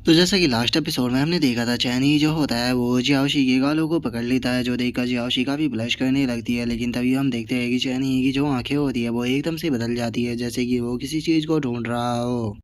तो जैसा कि लास्ट एपिसोड में हमने देखा था, चैनी जो होता है वो जियाओशी के गालों को पकड़ लेता है, जो देखकर जियाओशी काफ़ी ब्लश करने लगती है। लेकिन तभी हम देखते हैं कि चैनी की जो आंखें होती है वो एकदम से बदल जाती है, जैसे कि वो किसी चीज़ को ढूंढ रहा हो।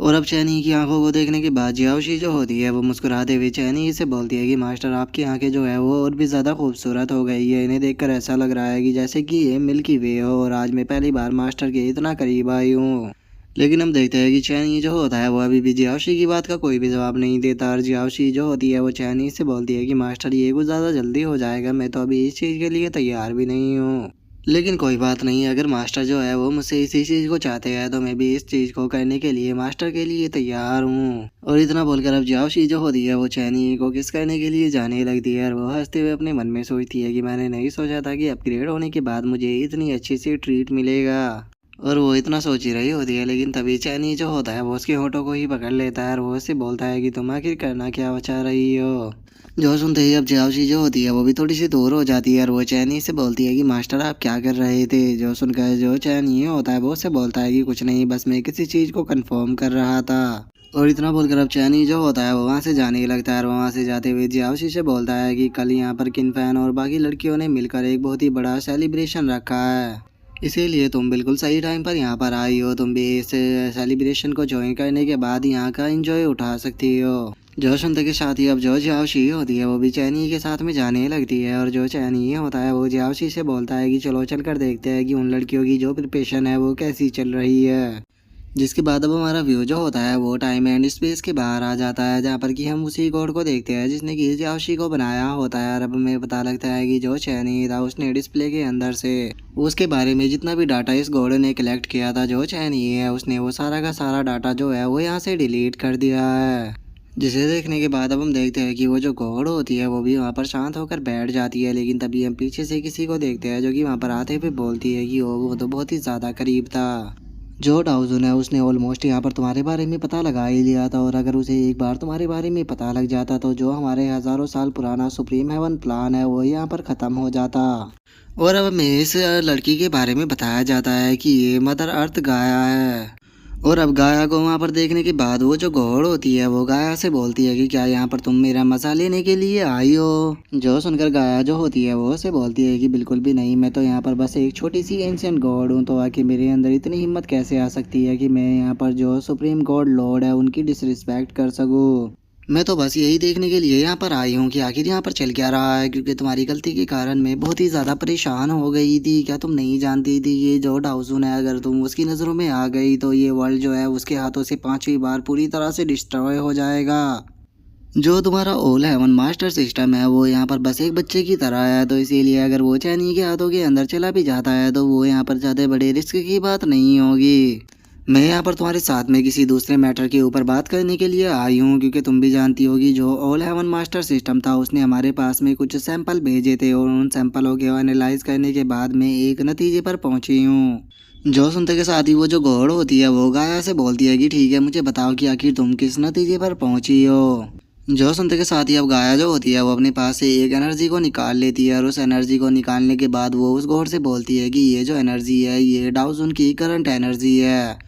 और अब चैनी की आंखों को देखने के बाद जियाओशी जो होती है वो मुस्कुराते हुए चैनी से बोलती है कि मास्टर, आपकी आंखें जो है वो और भी ज़्यादा खूबसूरत हो गई है। इन्हें देखकर ऐसा लग रहा है कि जैसे कि ये मिल्की वे हो, और आज मैं पहली बार मास्टर के इतना करीब आई हूँ। लेकिन हम देखते हैं कि चैनी जो होता है वो अभी भी जियाओशी की बात का कोई भी जवाब नहीं देता, और जियाओशी जो होती है वो चैनी से बोलती है कि मास्टर, ये कुछ ज़्यादा जल्दी हो जाएगा, मैं तो अभी इस चीज़ के लिए तैयार भी नहीं हूँ। लेकिन कोई बात नहीं, अगर मास्टर जो है वो मुझसे इसी चीज़ को चाहते हैं तो मैं भी इस चीज़ को करने के लिए मास्टर के लिए तैयार हूँ। और इतना बोलकर अब जियाओशी जो होती है वो चैनी को किस करने के लिए जाने लगती है, और वो हंसते हुए अपने मन में सोचती है कि मैंने नहीं सोचा था कि अपग्रेड होने के बाद मुझे इतनी अच्छी सी ट्रीट मिलेगा। और वो इतना सोच ही रही होती है, लेकिन तभी चैनी जो होता है वो उसके होठों को ही पकड़ लेता है, और वो उससे बोलता है कि तुम आखिर करना क्या चाह रही हो। जो सुनते ही अब जियाओशी जो होती है वो भी थोड़ी सी दूर हो जाती है, और वो चैनी से बोलती है कि मास्टर, आप क्या कर रहे थे। जो सुनकर जो चैनी होता है वो उससे बोलता है कि कुछ नहीं, बस मैं किसी चीज़ को कंफर्म कर रहा था। और इतना बोलकर अब चैनी जो होता है वो वहाँ से जाने लगता है, और वहाँ से जाते हुए जियाओशी से बोलता है कि कल यहाँ पर किनफैन और बाकी लड़कियों ने मिलकर एक बहुत ही बड़ा सेलिब्रेशन रखा है, इसीलिए तुम बिल्कुल सही टाइम पर यहाँ पर आई हो। तुम भी इस सेलिब्रेशन को ज्वाइन करने के बाद यहाँ का एंजॉय उठा सकती हो। जो सुनते के साथ ही अब जो जियाओशी होती है वो भी चैनी के साथ में जाने लगती है, और जो चैनी होता है वो जियाओशी से बोलता है कि चलो चल कर देखते हैं कि उन लड़कियों की जो प्रिपरेशन है वो कैसी चल रही है। जिसके बाद अब हमारा व्यू जो होता है वो टाइम एंड स्पेस के बाहर आ जाता है, जहाँ पर कि हम उसी गॉड को देखते हैं जिसने कि जियाओशी को बनाया होता है। और अब हमें पता लगता है कि जो चैनी था उसने डिस्प्ले के अंदर से उसके बारे में जितना भी डाटा इस गॉड ने कलेक्ट किया था, जो चैनी है उसने वो सारा का सारा डाटा जो है वो यहाँ से डिलीट कर दिया है। जिसे देखने के बाद अब हम देखते हैं कि वो जो गॉड होती है वो भी वहाँ पर शांत होकर बैठ जाती है। लेकिन तभी हम पीछे से किसी को देखते हैं जो कि वहाँ पर आते हुए बोलती है कि वो तो बहुत ही ज़्यादा करीब था। जो डाउजन है उसने ऑलमोस्ट यहाँ पर तुम्हारे बारे में पता लगा ही लिया था, और अगर उसे एक बार तुम्हारे बारे में पता लग जाता तो जो हमारे हज़ारों साल पुराना सुप्रीम हेवन प्लान है वो यहाँ पर ख़त्म हो जाता। और अब हमें इस लड़की के बारे में बताया जाता है कि ये मदर अर्थ गाया है। और अब गाया को वहाँ पर देखने के बाद वो जो घोड़ होती है वो गाया से बोलती है कि क्या यहाँ पर तुम मेरा मजा लेने के लिए आई हो। जो सुनकर गाया जो होती है वो से बोलती है कि बिल्कुल भी नहीं, मैं तो यहाँ पर बस एक छोटी सी एंशियंट गॉड हूँ, तो आखिर मेरे अंदर इतनी हिम्मत कैसे आ सकती है कि मैं यहाँ पर जो सुप्रीम गॉड लॉर्ड है उनकी डिसरिस्पेक्ट कर सकूँ। मैं तो बस यही देखने के लिए यहाँ पर आई हूँ कि आखिर यहाँ पर चल क्या रहा है, क्योंकि तुम्हारी गलती के कारण मैं बहुत ही ज़्यादा परेशान हो गई थी। क्या तुम नहीं जानती थी ये जो डाउजून है, अगर तुम उसकी नज़रों में आ गई तो ये वर्ल्ड जो है उसके हाथों से 5वीं बार पूरी तरह से डिस्ट्रॉय हो जाएगा। जो तुम्हारा ऑल हेवन मास्टर सिस्टम है वो यहाँ पर बस एक बच्चे की तरह है, तो इसीलिए अगर वो चैनी के हाथों के अंदर चला भी जाता है तो वो यहाँ पर ज़्यादा बड़े रिस्क की बात नहीं होगी। मैं यहाँ पर तुम्हारे साथ में किसी दूसरे मैटर के ऊपर बात करने के लिए आई हूँ, क्योंकि तुम भी जानती होगी जो ऑल हेवन मास्टर सिस्टम था उसने हमारे पास में कुछ सैंपल भेजे थे, और उन सैंपलों के एनालाइज करने के बाद मैं एक नतीजे पर पहुंची हूँ। जो सुनते के साथ ही वो जो घोड़ होती है वो गाया से बोलती है कि ठीक है, मुझे बताओ कि आखिर तुम किस नतीजे पर पहुंची हो। जो सुनते के साथ ही अब गाया जो होती है वो अपने पास से एक एनर्जी को निकाल लेती है, और उस एनर्जी को निकालने के बाद वो उस घोड़ से बोलती है कि ये जो एनर्जी है ये डाउजन की करंट एनर्जी है,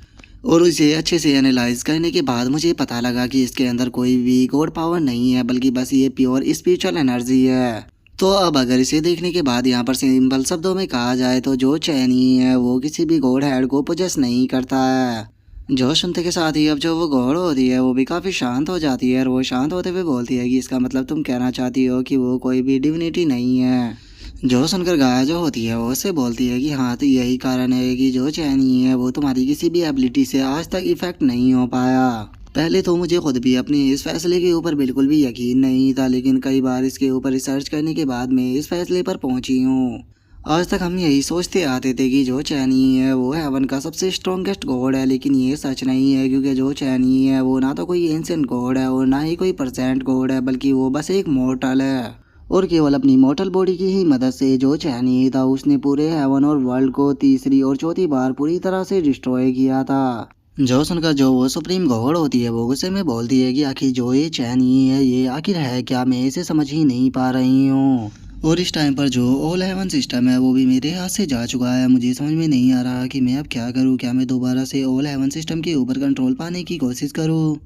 और इसे अच्छे से एनालाइज करने के बाद मुझे पता लगा कि इसके अंदर कोई भी गॉड पावर नहीं है, बल्कि बस ये प्योर स्पिरिचुअल एनर्जी है। तो अब अगर इसे देखने के बाद यहाँ पर सिंपल शब्दों में कहा जाए तो जो चैनी है वो किसी भी गॉड हेड को पोजेस नहीं करता है। जो सुनते के साथ ही अब जो वो गॉड होती है वो भी काफ़ी शांत हो जाती है, और वो शांत होते हुए बोलती है कि इसका मतलब तुम कहना चाहती हो कि वो कोई भी डिविनिटी नहीं है। जो सुनकर गाया जो होती है वो उससे बोलती है कि हाँ, तो यही कारण है कि जो चैनी है वो तुम्हारी किसी भी एबिलिटी से आज तक इफेक्ट नहीं हो पाया। पहले तो मुझे खुद भी अपने इस फैसले के ऊपर बिल्कुल भी यकीन नहीं था, लेकिन कई बार इसके ऊपर रिसर्च करने के बाद मैं इस फैसले पर पहुंची हूँ। आज तक हम यही सोचते आते थे कि जो चैनी है वो हेवन का सबसे स्ट्रॉन्गेस्ट गॉड है, लेकिन ये सच नहीं है, क्योंकि जो चैनी है वो ना तो कोई एंशिएंट गॉड है और ना ही कोई परसेंट गॉड है, बल्कि वो बस एक मॉर्टल है। और केवल अपनी मॉर्टल बॉडी की ही मदद से जो चैनी था उसने पूरे हेवन और वर्ल्ड को तीसरी और चौथी बार पूरी तरह से डिस्ट्रॉय किया था। जो सुनकर जो वो सुप्रीम गॉड होती है वो गुस्से में बोलती है कि आखिर जो ये चैनी है ये आखिर है क्या, मैं इसे समझ ही नहीं पा रही हूँ। और इस टाइम पर जो ऑल हेवन सिस्टम है वो भी मेरे हाथ से जा चुका है। मुझे समझ में नहीं आ रहा कि मैं अब क्या करूँ। क्या मैं दोबारा से ऑल हेवन सिस्टम के ऊपर कंट्रोल पाने की कोशिश करूँ।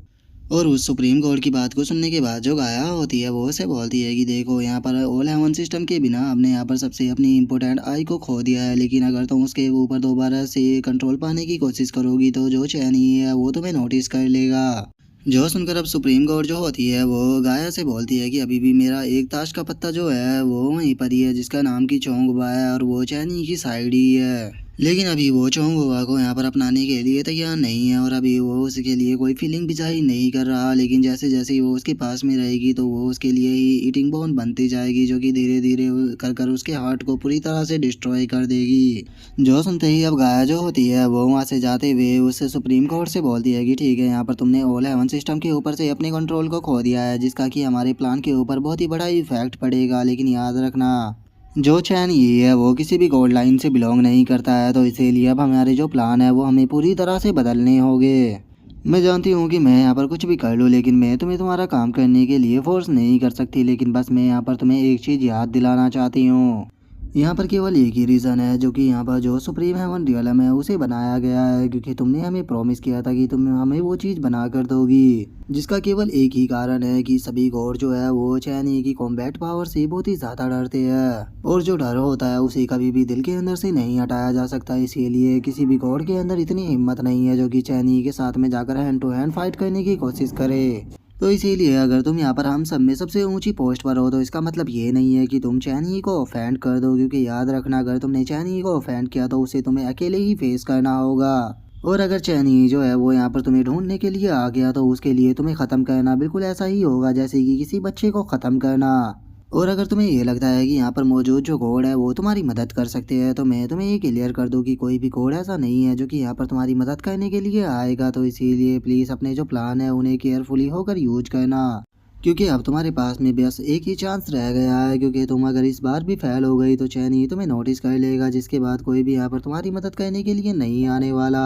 और उस सुप्रीम कोर्ट की बात को सुनने के बाद जो गाया होती है वो उसे बोलती है कि देखो यहाँ पर ऑल हेवन सिस्टम के बिना हमने यहाँ पर सबसे अपनी इम्पोर्टेंट आई को खो दिया है, लेकिन अगर तुम उसके ऊपर दोबारा से कंट्रोल पाने की कोशिश करोगी तो जो चैनी है वो तुम्हें नोटिस कर लेगा। जो सुनकर अब सुप्रीम कोर्ट जो होती है वो गाया से बोलती है कि अभी भी मेरा एक ताश का पत्ता जो है वो वहीं पर ही है जिसका नाम की चोंगबा है और वो चैनी की साइड ही है। लेकिन अभी वो चोंगबा को यहाँ पर अपनाने के लिए तैयार नहीं है और अभी वो उसके लिए कोई फीलिंग भी जाहिर नहीं कर रहा, लेकिन जैसे जैसे ही वो उसके पास में रहेगी तो वो उसके लिए ही ईटिंग बोन बनती जाएगी जो कि धीरे धीरे कर कर उसके हार्ट को पूरी तरह से डिस्ट्रॉय कर देगी। जो सुनते ही अब गाया जो होती है वो वहाँ से जाते हुए उससे सुप्रीम कोर्ट से बोलती है कि ठीक है, यहाँ पर तुमने ऑल हेवन सिस्टम के ऊपर से अपने कंट्रोल को खो दिया है जिसका कि हमारे प्लान के ऊपर बहुत ही बड़ा इफेक्ट पड़ेगा, लेकिन याद रखना जो चैन ये है वो किसी भी गोल्ड लाइन से बिलोंग नहीं करता है, तो इसीलिए अब हमारे जो प्लान है वो हमें पूरी तरह से बदलने होंगे। मैं जानती हूँ कि मैं यहाँ पर कुछ भी कर लूँ लेकिन मैं तुम्हें तुम्हारा काम करने के लिए फोर्स नहीं कर सकती, लेकिन बस मैं यहाँ पर तुम्हें एक चीज़ याद दिलाना चाहती हूँ। यहाँ पर केवल एक ही रीज़न है जो कि यहाँ पर जो सुप्रीम हेवन रियलम है उसे बनाया गया है क्योंकि तुमने हमें प्रॉमिस किया था कि तुम हमें वो चीज़ बना कर दोगी, जिसका केवल एक ही कारण है कि सभी गॉड जो है वो चैनी की कॉम्बैट पावर से बहुत ही ज़्यादा डरते हैं और जो डर होता है उसे कभी भी दिल के अंदर से नहीं हटाया जा सकता। इसीलिए किसी भी गॉड के अंदर इतनी हिम्मत नहीं है जो कि चैनी के साथ में जाकर हैंड टू हैंड फाइट करने की कोशिश करे। तो इसीलिए अगर तुम यहाँ पर हम सब में सबसे ऊंची पोस्ट पर हो तो इसका मतलब ये नहीं है कि तुम चैनी को ऑफेंड कर दो, क्योंकि याद रखना अगर तुमने चैनी को ऑफेंड किया तो उसे तुम्हें अकेले ही फेस करना होगा। और अगर चैनी जो है वो यहाँ पर तुम्हें ढूंढने के लिए आ गया तो उसके लिए तुम्हें ख़त्म करना बिल्कुल ऐसा ही होगा जैसे कि किसी बच्चे को ख़त्म करना। और अगर तुम्हें ये लगता है कि यहाँ पर मौजूद जो कोड है वो तुम्हारी मदद कर सकते हैं तो मैं तुम्हें ये क्लियर कर दूँ कि कोई भी कोड ऐसा नहीं है जो कि यहाँ पर तुम्हारी मदद करने के लिए आएगा। तो इसीलिए प्लीज़ अपने जो प्लान है उन्हें केयरफुली होकर यूज करना, क्योंकि अब तुम्हारे पास में बस एक ही चांस रह गया है, क्योंकि तुम अगर इस बार भी फेल हो गई तो चैनी तुम्हें नोटिस कर लेगा जिसके बाद कोई भी यहाँ पर तुम्हारी मदद करने के लिए नहीं आने वाला।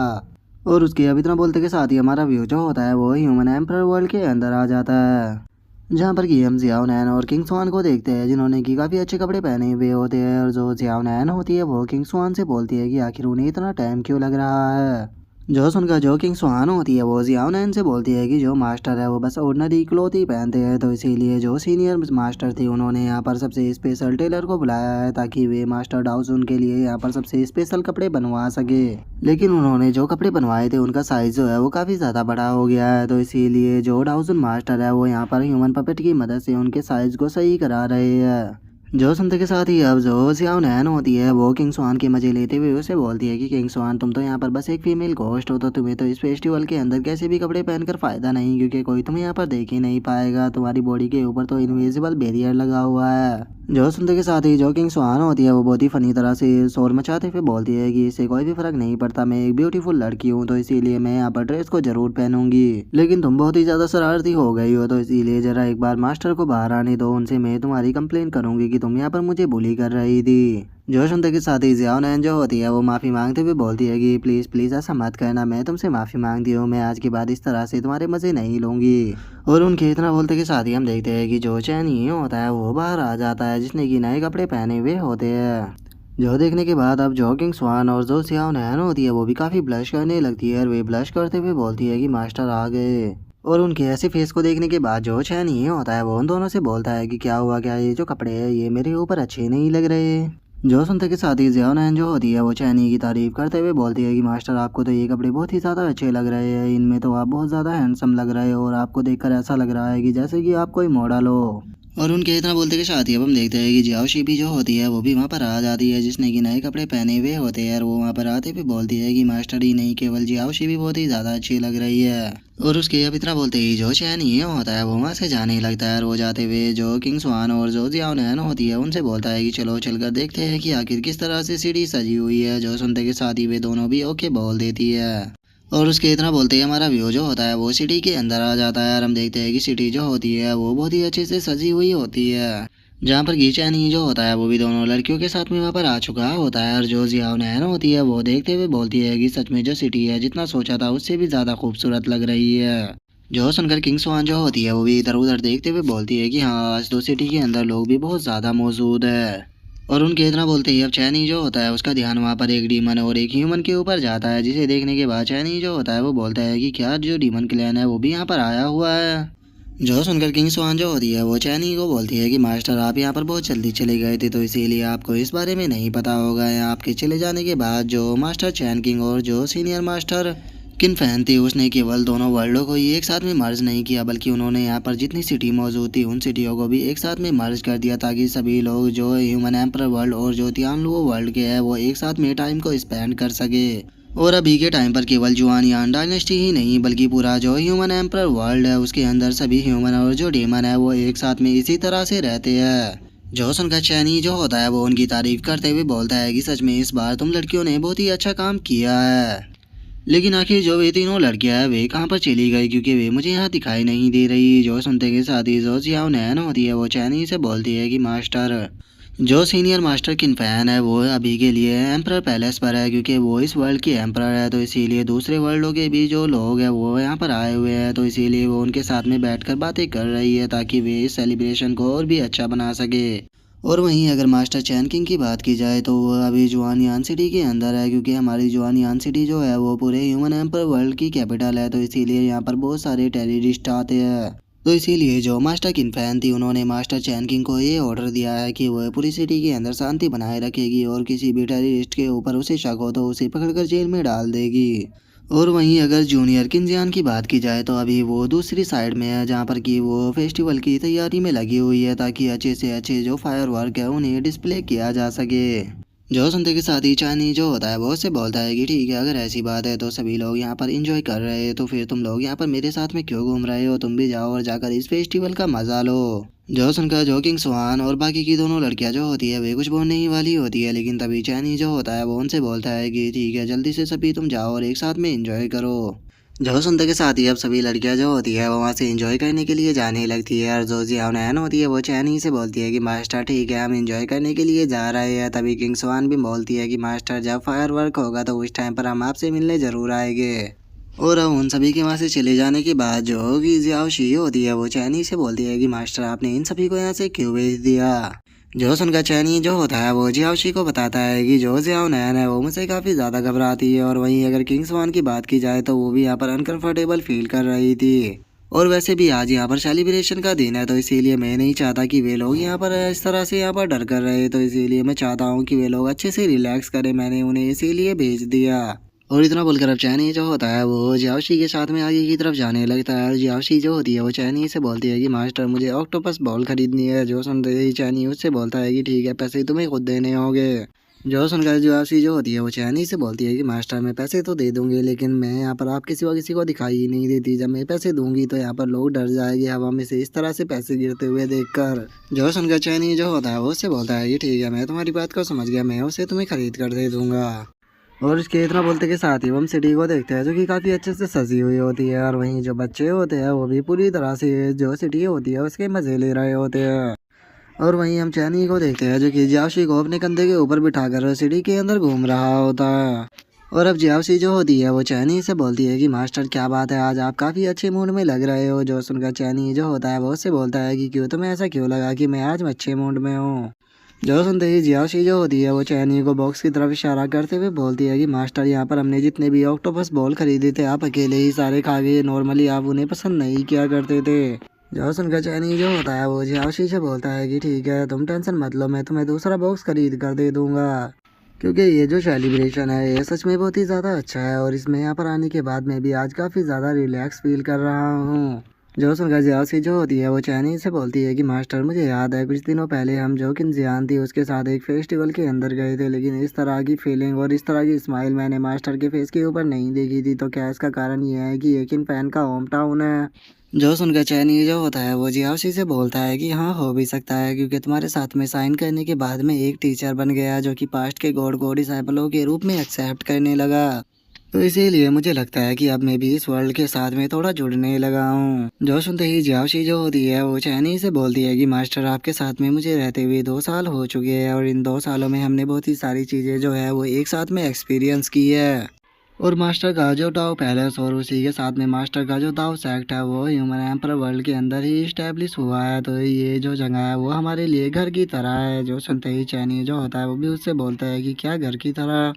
और उसके अब इतना बोलते के साथ ही हमारा व्यू जो होता है वो ह्यूमन एम्पर वर्ल्ड के अंदर आ जाता है, जहाँ पर कि हम जियाओ नैन और किंग स्वान को देखते हैं जिन्होंने कि काफ़ी अच्छे कपड़े पहने हुए होते हैं। और जो जियाओ नैन होती है वो किंग स्वान से बोलती है कि आखिर उन्हें इतना टाइम क्यों लग रहा है। जो सुनकर जो किंग स्वान होती है वो जियाओ नैन से बोलती है कि जो मास्टर है वो बस ऑर्डिनरी क्लोथ ही पहनते हैं, तो इसीलिए जो सीनियर मास्टर थे उन्होंने यहाँ पर सबसे स्पेशल टेलर को बुलाया है ताकि वे मास्टर डाउसन के लिए यहाँ पर सबसे स्पेशल कपड़े बनवा सके। लेकिन उन्होंने जो कपड़े बनवाए थे उनका साइज जो है वो काफ़ी ज़्यादा बड़ा हो गया है, तो इसीलिए जो डाउसन मास्टर है वो यहाँ पर ह्यूमन पपेट की मदद से उनके साइज को सही करा रहे हैं। जो सुनते के साथ ही अब जो जियाओ नैन होती है वो किंग स्वान के मजे लेते हुए उसे बोलती है कि किंग स्वान तुम तो यहाँ पर बस एक फीमेल घोस्ट हो, तो तुम्हें तो इस फेस्टिवल के अंदर कैसे भी कपड़े पहनकर फायदा नहीं, क्योंकि कोई तुम्हें यहाँ पर देख ही नहीं पाएगा, तुम्हारी बॉडी के ऊपर तो इनविजिबल बैरियर लगा हुआ है। जो सुनते के साथ ही जो किंग स्वान होती है वो बहुत ही फनी तरह से शोर मचाते हुए बोलती है कि इससे कोई भी फर्क नहीं पड़ता, मैं एक ब्यूटीफुल लड़की हूँ तो इसीलिए मैं यहाँ पर ड्रेस को जरूर पहनूंगी, लेकिन तुम बहुत ही ज्यादा शरारती हो गई हो तो इसीलिए जरा एक बार मास्टर को बाहर आने दो, उनसे मैं तुम्हारी कंप्लेन करूंगी कि तुम यहाँ पर मुझे बुली कर रही थी। जो सुनते के साथ ही जियाओ नैन जो होती है वो माफ़ी मांगते हुए बोलती है कि प्लीज़ प्लीज़ ऐसा मत करना, मैं तुमसे माफ़ी मांगती हूँ, मैं आज के बाद इस तरह से तुम्हारे मज़े नहीं लूँगी। और उनके इतना बोलते के साथ ही हम देखते हैं कि जो चैनी होता है वो बाहर आ जाता है जिसने कि नए कपड़े पहने हुए होते हैं। जो देखने के बाद अब जो किंग स्वान और जो जियाओ नैन होती है वो भी काफ़ी ब्लश करने लगती है और वे ब्लश करते हुए बोलती है कि मास्टर आ गए। और उनके ऐसे फेस को देखने के बाद जो चैनी होता है वो उन दोनों से बोलता है कि क्या हुआ, क्या ये जो कपड़े हैं ये मेरे ऊपर अच्छे नहीं लग रहे। जो सुनते के साथ ही जियाओ नैन जो होती है वो चैनी की तारीफ करते हुए बोलती है कि मास्टर आपको तो ये कपड़े बहुत ही ज़्यादा अच्छे लग रहे हैं, इनमें तो आप बहुत ज़्यादा हैंडसम लग रहे हो और आपको देखकर ऐसा लग रहा है कि जैसे कि आप कोई मॉडल हो। और उनके इतना बोलते के साथ ही अब हम देखते हैं कि जियाओ शिबी जो होती है वो भी वहाँ पर आ जाती है जिसने कि नए कपड़े पहने हुए होते हैं और वो वहाँ पर आते हुए बोलती है कि मास्टर ही नहीं केवल जियाओ शिबी बहुत ही ज़्यादा अच्छी लग रही है। और उसके अब इतना बोलते ही जो चैन ये होता है वो वहाँ से जाने लगता है और वो जाते हुए जो किंग स्वान और जो जियाओ नैन होती है उनसे बोलता है कि चलो चलकर देखते हैं कि आखिर किस तरह से सीढ़ी सजी हुई है। जो सुनते के साथ ही वे दोनों भी ओके बोल देती है और उसके इतना बोलते ही हमारा व्यू जो होता है वो सिटी के अंदर आ जाता है और हम देखते हैं कि सिटी जो होती है वो बहुत ही अच्छे से सजी हुई होती है, जहाँ पर गीचैनी जो होता है वो भी दोनों लड़कियों के साथ में वहाँ पर आ चुका होता है। और जो जियाओ नैन होती है वो देखते हुए बोलती है कि सच में जो सिटी है जितना सोचा था उससे भी ज़्यादा खूबसूरत लग रही है। जो सुनकर किंग स्वान जो होती है वो भी इधर उधर देखते हुए बोलती है कि हाँ आज तो सिटी के अंदर लोग भी बहुत ज़्यादा मौजूद है। और उनके इतना बोलते ही अब चैनी जो होता है उसका ध्यान वहाँ पर एक डीमन और एक ह्यूमन के ऊपर जाता है, जिसे देखने के बाद चैनी जो होता है वो बोलता है कि क्या जो डीमन क्लैन है वो भी यहाँ पर आया हुआ है। जो सुनकर किंग स्वान जो होती है वो चैनी को बोलती है कि मास्टर आप यहाँ पर बहुत जल्दी चले गए थे, तो इसीलिए आपको इस बारे में नहीं पता होगा। आपके चले जाने के बाद जो मास्टर चैन किंग और जो सीनियर मास्टर किन फैन थी उसने केवल दोनों वर्ल्डों को ही एक साथ में मर्ज नहीं किया, बल्कि उन्होंने यहाँ पर जितनी सिटी मौजूद थी उन सिटियों को भी एक साथ में मर्ज कर दिया, ताकि सभी लोग जो ह्यूमन एम्पर वर्ल्ड और जो तियानलुओ वर्ल्ड के है वो एक साथ में टाइम को स्पेंड कर सके। और अभी के टाइम पर केवल जुआनियान डायनेस्टी ही नहीं बल्कि पूरा जो ह्यूमन एम्पर वर्ल्ड है उसके अंदर सभी ह्यूमन और जो डेमन है वो एक साथ में इसी तरह से रहते हैं। जो सुनकर चैनी जो होता है वो उनकी तारीफ करते हुए बोलता है कि सच में इस बार तुम लड़कियों ने बहुत ही अच्छा काम किया है। लेकिन आखिर जो वे तीनों लड़कियां हैं वे कहाँ पर चली गई, क्योंकि वे मुझे यहाँ दिखाई नहीं दे रही। जो सुनते के साथ ही जो जियाओ नैन होती है वो चैनी से बोलती है कि मास्टर जो सीनियर मास्टर किन फैन है वो अभी के लिए एम्परर पैलेस पर है, क्योंकि वो इस वर्ल्ड की एम्परर है, तो इसीलिए दूसरे वर्ल्डों के भी जो लोग हैं वो यहाँ पर आए हुए हैं, तो इसीलिए वो उनके साथ में बैठकर बातें कर रही है ताकि वे इस सेलिब्रेशन को और भी अच्छा बना सके। और वहीं अगर मास्टर चैन किंग की बात की जाए तो वो अभी जुआनियान सिटी के अंदर है, क्योंकि हमारी जुआनियान सिटी जो है वो पूरे ह्यूमन एम्पर वर्ल्ड की कैपिटल है, तो इसीलिए यहाँ पर बहुत सारे टेररिस्ट आते हैं। तो इसीलिए जो मास्टर किंग फैन थी उन्होंने मास्टर चैन किंग को ये ऑर्डर दिया है कि वह पूरी सिटी के अंदर शांति बनाए रखेगी और किसी भी टेररिस्ट के ऊपर उसे शक हो तो उसे पकड़कर जेल में डाल देगी। और वहीं अगर जूनियर किंजियान की बात की जाए तो अभी वो दूसरी साइड में है, जहाँ पर कि वो फेस्टिवल की तैयारी में लगी हुई है, ताकि अच्छे से अच्छे जो फायर वर्क है उन्हें डिस्प्ले किया जा सके। जो सुनते के साथ ही चानी जो होता है वो उससे बोलता है कि ठीक है, अगर ऐसी बात है तो सभी लोग यहाँ पर एंजॉय कर रहे हैं तो फिर तुम लोग यहाँ पर मेरे साथ में क्यों घूम रहे हो, तुम भी जाओ और जाकर इस फेस्टिवल का मजा लो। जो सुनकर जो किंग स्वान और बाकी की दोनों लड़कियां जो होती है वे कुछ बोलने ही वाली होती है, लेकिन तभी चैनी जो होता है वो उनसे बोलता है कि ठीक है, जल्दी से सभी तुम जाओ और एक साथ में एंजॉय करो। जो सुनते के साथ ही अब सभी लड़कियां जो होती है वो वहाँ से एंजॉय करने के लिए जाने लगती है, और जो जियाओ नैन होती है वो चैनी से बोलती है कि मास्टर ठीक है, हम एंजॉय करने के लिए जा रहे हैं। तभी किंग स्वान भी बोलती है कि मास्टर जब फायर वर्क होगा तो उस टाइम पर हम आपसे मिलने जरूर आएंगे। और अब उन सभी के वहाँ से चले जाने के बाद जो कि जियाओ शी होती है वो चैनी से बोलती है कि मास्टर आपने इन सभी को यहाँ से क्यों भेज दिया। जो सुनकर चैनी जो होता है वो जियाओ शी को बताता है कि जो जियाओ नैन है वो मुझसे काफ़ी ज़्यादा घबराती है, और वहीं अगर किंग स्वान की बात की जाए तो वो भी यहाँ पर अनकंफर्टेबल फील कर रही थी। और वैसे भी आज यहाँ पर सेलिब्रेशन का दिन है, तो इसीलिए मैं नहीं चाहता कि वे लोग यहाँ पर इस तरह से यहाँ पर डर कर रहे, तो इसीलिए मैं चाहता हूँ कि वे लोग अच्छे से रिलैक्स करें, मैंने उन्हें इसीलिए भेज दिया। और इतना बोलकर अब चैनी जो होता है वो जियाओशी के साथ में आगे की तरफ जाने लगता है, और जियाओशी जो होती है वो चैनी से बोलती है कि मास्टर मुझे ऑक्टोपस बॉल खरीदनी है। जो सुनते ही चैनी उससे बोलता है कि ठीक है, पैसे तुम्हें खुद देने होंगे। जो सुनकर जियाओशी जो होती है वो चैनी से बोलती है कि मास्टर मैं पैसे तो दे दूंगी, लेकिन मैं यहाँ पर आप किसी किसी को दिखाई ही नहीं देती, जब मैं पैसे दूंगी तो यहाँ पर लोग डर जाएंगे हवा में से इस तरह से पैसे गिरते हुए देखकर। जो सुनकर चैनी जो होता है वो उससे बोलता है कि ठीक है, मैं तुम्हारी बात को समझ गया, मैं उसे तुम्हें खरीद कर दे दूंगा। और इसके इतना बोलते के साथ ही हम सिटी को देखते हैं जो कि काफ़ी अच्छे से सजी हुई होती है, और वहीं जो बच्चे होते हैं वो भी पूरी तरह से जो सिटी होती है उसके मज़े ले रहे होते हैं। और वहीं हम चैनी को देखते हैं जो कि जियाओशी को अपने कंधे के ऊपर बिठाकर सिटी के अंदर घूम रहा होता है। और अब जियाओशी जो होती है वो चैनी से बोलती है कि मास्टर क्या बात है, आज आप काफ़ी अच्छे मूड में लग रहे हो। जो सुनकर चैनी जो होता है वो उससे बोलता है कि क्यों, तुम्हें ऐसा क्यों लगा कि मैं आज अच्छे मूड में हूँ। जो सुनते ही जियाओशी जो होती है वो चैनी को बॉक्स की तरफ इशारा करते हुए बोलती है कि मास्टर यहाँ पर हमने जितने भी ऑक्टोपस बॉल खरीदे थे आप अकेले ही सारे खा गए, नॉर्मली आप उन्हें पसंद नहीं किया करते थे। जो सुनकर चैनी जो होता है वो जियाओशी से बोलता है कि ठीक है, तुम टेंशन मत लो, मैं तुम्हें दूसरा बॉक्स खरीद कर दे दूंगा, क्योंकि ये जो सेलिब्रेशन है ये सच में बहुत ही ज़्यादा अच्छा है, और इसमें यहाँ पर आने के बाद मैं भी आज काफ़ी ज़्यादा रिलैक्स फील कर रहा हूँ। जो सुनकर जियाओशी जो होती है वो चैनी से बोलती है कि मास्टर मुझे याद है कुछ दिनों पहले हम जो किंजियान थी उसके साथ एक फेस्टिवल के अंदर गए थे, लेकिन इस तरह की फीलिंग और इस तरह की स्माइल मैंने मास्टर के फेस के ऊपर नहीं देखी थी, तो क्या इसका कारण ये है कि ये किन फैन का होम टाउन है। जो सुनकर चैनी जो होता है वो जियाओशी से बोलता है कि हाँ, हो भी सकता है, क्योंकि तुम्हारे साथ में साइन करने के बाद में एक टीचर बन गया जो कि पास्ट के गॉड को डिसाइपलों के रूप में एक्सेप्ट करने लगा, तो इसीलिए मुझे लगता है कि अब मैं भी इस वर्ल्ड के साथ में थोड़ा जुड़ने लगा हूँ। जो सुनते ही जियाओशी जो होती है वो चैनी से बोलती है कि मास्टर आपके साथ में मुझे रहते हुए 2 साल हो चुके हैं, और इन 2 सालों में हमने बहुत ही सारी चीज़ें जो है वो एक साथ में एक्सपीरियंस की है। और मास्टर का जो टाओ पैलेस और उसी के साथ में मास्टर का जो टाओ सेक्ट है वो ह्यूमन एम्पर वर्ल्ड के अंदर ही इस्टेब्लिश हुआ है। तो ये जो जगह है वो हमारे लिए घर की तरह है। जो सुनते ही चैनी जो होता है वो भी उससे बोलता है कि क्या घर की तरह।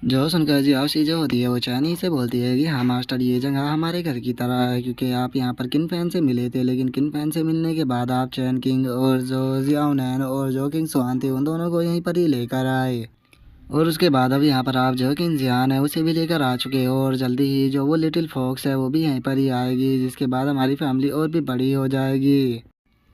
जो सुनकर जियाओशी जो होती है वो चैनी से बोलती है कि हाँ मास्टर, ये जगह हमारे घर की तरह है, क्योंकि आप यहाँ पर किन फैन से मिले थे, लेकिन किन फैन से मिलने के बाद आप चैन किंग और जो जियाओ नैन और जो किंग स्वान थे उन दोनों को यहीं पर ही लेकर आए। और उसके बाद अब यहाँ पर आप जो किंग जियान है उसे भी लेकर आ चुके हो, और जल्दी ही जो वो लिटिल फॉक्स है वो भी यहीं पर ही आएगी, जिसके बाद हमारी फैमिली और भी बड़ी हो जाएगी।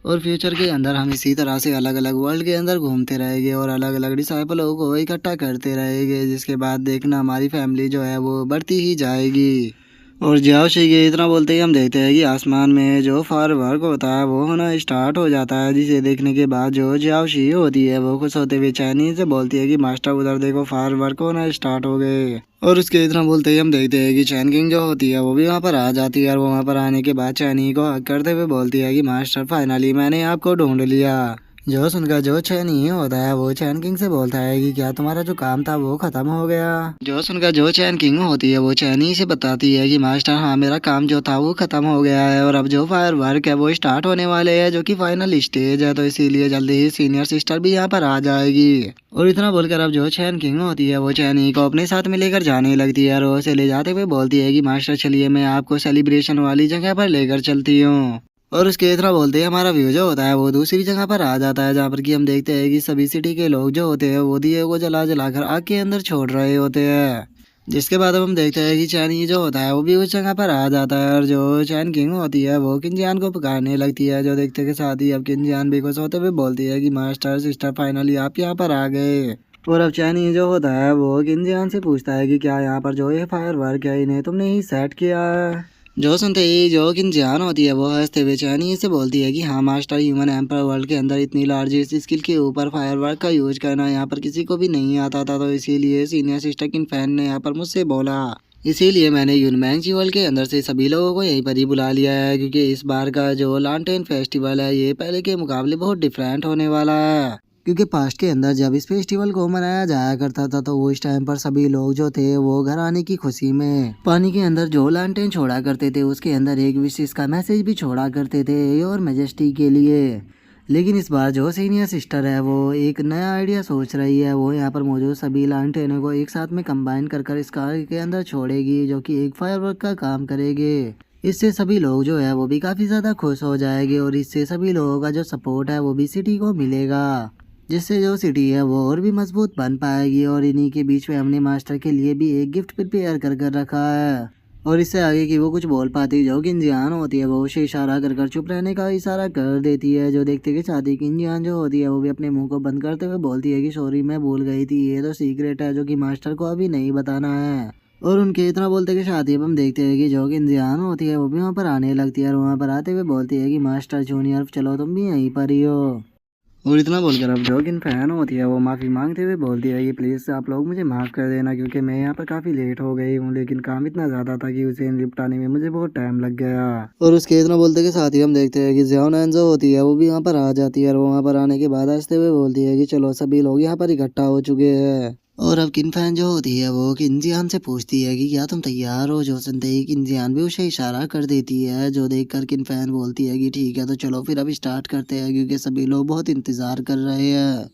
और फ्यूचर के अंदर हम इसी तरह से अलग अलग वर्ल्ड के अंदर घूमते रहेंगे और अलग अलग डिसाइपलों को इकट्ठा करते रहेंगे, जिसके बाद देखना हमारी फैमिली जो है वो बढ़ती ही जाएगी। और जियाओशी के इतना बोलते ही हम देखते हैं कि आसमान में जो फायर वर्क होता है वो होना स्टार्ट हो जाता है, जिसे देखने के बाद जो जियाओशी होती है वो खुश होते हुए चाइनीज से बोलती है कि मास्टर उधर देखो, फायर वर्क होना स्टार्ट हो गए। और उसके इतना बोलते ही हम देखते हैं कि चैन किंग जो होती है वो भी वहाँ पर आ जाती है, और वो वहाँ पर आने के बाद चैनी को हक करते हुए बोलती है कि मास्टर फाइनली मैंने आपको ढूंढ लिया। जो सुनकर जो चैन ही होता है वो चैन किंग से बोलता है कि क्या तुम्हारा जो काम था वो खत्म हो गया। जो सुनकर जो चैन किंग होती है वो चैन ही से बताती है कि मास्टर हाँ, मेरा काम जो था वो खत्म हो गया है, और अब जो फायर वर्क है वो स्टार्ट होने वाले हैं, जो कि फाइनल स्टेज है, तो इसीलिए जल्दी ही सीनियर सिस्टर भी यहाँ पर आ जाएगी। और इतना बोलकर अब जो चैन किंग होती है वो चैनी को अपने साथ में लेकर जाने लगती है, और वो उसे ले जाते हुए बोलती है कि मास्टर चलिए मैं आपको सेलिब्रेशन वाली जगह पर लेकर चलती हूँ। और उसके इतना बोलते ही हमारा व्यू जो होता है वो दूसरी जगह पर आ जाता है, जहाँ पर कि हम देखते हैं कि सभी सिटी के लोग जो होते हैं वो दिए को जला जला कर आग के अंदर छोड़ रहे होते हैं। जिसके बाद अब हम देखते हैं कि चैनी जो होता है वो भी उस जगह पर आ जाता है, और जो चैन किंग होती है वो किंजियान को पुकारने लगती है। जो देखते के साथ ही अब किंजियान भी खुश होते हुए बोलती है कि मास्टर सिस्टर फाइनली आप यहाँ पर आ गए। और अब चैनी जो होता है वो किंजियान से पूछता है कि क्या यहाँ पर जो ये फायर वर्क है इन्हें तुमने ही सेट किया है। जो सुनते ही जो किंजियान होती है वो हंसते हुए चैनी से बोलती है कि हाँ मास्टर, ह्यूमन एम्पायर वर्ल्ड के अंदर इतनी लार्जेस्ट स्किल के ऊपर फायर वर्क का यूज करना यहाँ पर किसी को भी नहीं आता था, तो इसीलिए सीनियर सिस्टर किन फैन ने यहाँ पर मुझसे बोला। इसीलिए मैंने यूनमैंग वर्ल्ड के अंदर से सभी लोगों को यहीं पर ही बुला लिया है, क्योंकि इस बार का जो लांटेन फेस्टिवल है ये पहले के मुकाबले बहुत डिफरेंट होने वाला है। क्योंकि पास्ट के अंदर जब इस फेस्टिवल को मनाया जाया करता था तो वो इस टाइम पर सभी लोग जो थे वो घर आने की खुशी में पानी के अंदर जो लालटेन छोड़ा करते थे उसके अंदर एक विशेष का मैसेज भी छोड़ा करते थे योर मैजेस्टी के लिए। लेकिन इस बार जो सीनियर सिस्टर है वो एक नया आइडिया सोच रही है। वो यहाँ पर मौजूद सभी लालटेनों को एक साथ में कंबाइन कर कर इस कार के अंदर छोड़ेगी, जो कि एक फायरवर्क का काम करेगी। इससे सभी लोग जो है वो भी काफ़ी ज़्यादा खुश हो जाएंगे, और इससे सभी लोगों का जो सपोर्ट है वो भी सिटी को मिलेगा, जिससे जो सिटी है वो और भी मजबूत बन पाएगी। और इन्हीं के बीच में हमने मास्टर के लिए भी एक गिफ्ट प्रिपेयर कर कर रखा है। और इससे आगे की वो कुछ बोल पाती जो किंजियान होती है वो उसे इशारा कर कर चुप रहने का इशारा कर देती है। जो देखते के साथ ही किंजियान जो होती है वो भी अपने मुंह को बंद करते हुए बोलती है कि सॉरी मैं भूल गई थी, ये तो सीक्रेट है जो कि मास्टर को अभी नहीं बताना है। और उनके इतना बोलते के साथ ही अब हम देखते हैं कि जो किंजियान होती है वो भी वहाँ पर आने लगती है, और वहाँ पर आते हुए बोलती है कि मास्टर जूनियर चलो तुम भी यहीं पर ही हो। और इतना बोलकर अब जो किन फैन होती है वो माफ़ी मांगते हुए बोलती है कि प्लीज़ आप लोग मुझे माफ़ कर देना, क्योंकि मैं यहाँ पर काफ़ी लेट हो गई हूँ, लेकिन काम इतना ज़्यादा था कि उसे निपटाने में मुझे बहुत टाइम लग गया। और उसके इतना बोलते के साथ ही हम देखते हैं कि ज़ियाओनैन जो होती है वो भी यहाँ पर आ जाती है, और वो वहाँ पर आने के बाद हंसते हुए बोलती है कि चलो सभी लोग यहाँ पर इकट्ठा हो चुके हैं। और अब किन फैन जो होती है वो किंजियान से पूछती है कि क्या तुम तैयार हो। जो सुनते ही किंजियान भी उसे इशारा कर देती है। जो देखकर किन फैन बोलती है कि ठीक है तो चलो फिर अब स्टार्ट करते हैं, क्योंकि सभी लोग बहुत इंतजार कर रहे हैं।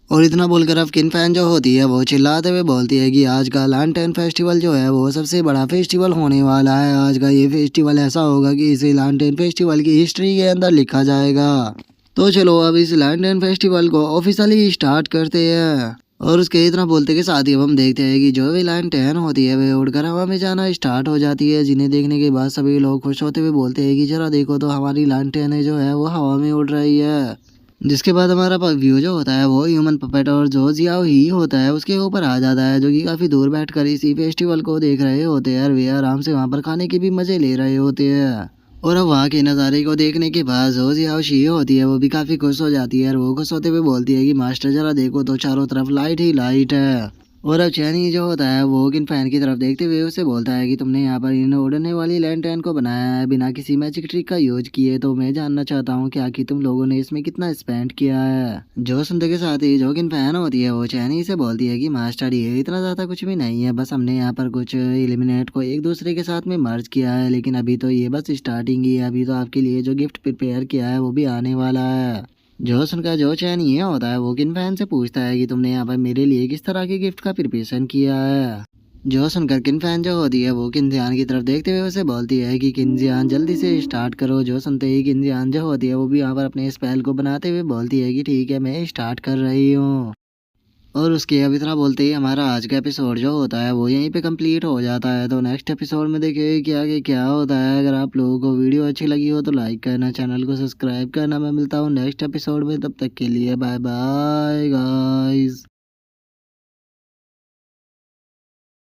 और इतना बोलकर अब किन फैन जो होती है वो चिल्लाते हुए बोलती है कि आज का लांटेन फेस्टिवल जो है वो सबसे बड़ा फेस्टिवल होने वाला है। आज का ये फेस्टिवल ऐसा होगा कि इसे लांटेन फेस्टिवल की हिस्ट्री के अंदर लिखा जाएगा। तो चलो अब इस लांटेन फेस्टिवल को ऑफिशियली स्टार्ट करते हैं। और उसके इतना बोलते के साथ ही अब हम देखते हैं कि जो भी लालटेन होती है वे उड़कर हवा में जाना स्टार्ट हो जाती है, जिन्हें देखने के बाद सभी लोग खुश होते हुए बोलते हैं कि जरा देखो तो हमारी लालटेन जो है वो हवा में उड़ रही है। जिसके बाद हमारा व्यू जो होता है वो ह्यूमन पपेट और जो जियाओ ही होता है उसके ऊपर आ जाता है, जो कि काफ़ी दूर बैठकर इसी फेस्टिवल को देख रहे होते हैं, और वे आराम से वहाँ पर खाने के भी मज़े ले रहे होते हैं। और अब वहाँ के नज़ारे को देखने के बाद जो जियाओशी होती है वो भी काफ़ी खुश हो जाती है, और वो खुश होते हुए बोलती है कि मास्टर जरा देखो तो चारों तरफ लाइट ही लाइट है। और अब चैनी जो होता है वो किन फैन की तरफ देखते हुए उसे बोलता है कि तुमने यहाँ पर इन उड़ने वाली लैंटर्न को बनाया है बिना किसी मैजिक ट्रिक का यूज किए, तो मैं जानना चाहता हूँ कि आखिर तुम लोगों ने इसमें कितना स्पेंड किया है। जो सुनते के साथ ही जो किन फैन होती है वो चैनी से बोलती है कि मास्टर ये इतना ज़्यादा कुछ भी नहीं है, बस हमने यहाँ पर कुछ एलिमिनेट को एक दूसरे के साथ में मर्ज किया है, लेकिन अभी तो ये बस स्टार्टिंग ही है, अभी तो आपके लिए जो गिफ्ट प्रिपेयर किया है वो भी आने वाला है। जो सुनकर जो चैन ये होता है वो किन फैन से पूछता है कि तुमने यहाँ पर मेरे लिए किस तरह के गिफ्ट का प्रिपरेशन किया है। जो सुनकर किन फैन जो होती है वो किंजियान की तरफ देखते हुए उसे बोलती है कि किंजियान जल्दी से स्टार्ट करो। जो सुनते ही किंजियान जो होती है वो भी यहाँ पर अपने स्पेल को बनाते हुए बोलती है कि ठीक है मैं स्टार्ट कर रही हूँ। और उसके अब इतना बोलते ही हमारा आज का एपिसोड जो होता है वो यहीं पे कंप्लीट हो जाता है। तो नेक्स्ट एपिसोड में देखिए कि आगे क्या होता है। अगर आप लोगों को वीडियो अच्छी लगी हो तो लाइक करना, चैनल को सब्सक्राइब करना। मैं मिलता हूँ नेक्स्ट एपिसोड में, तब तक के लिए बाय बाय गाइस।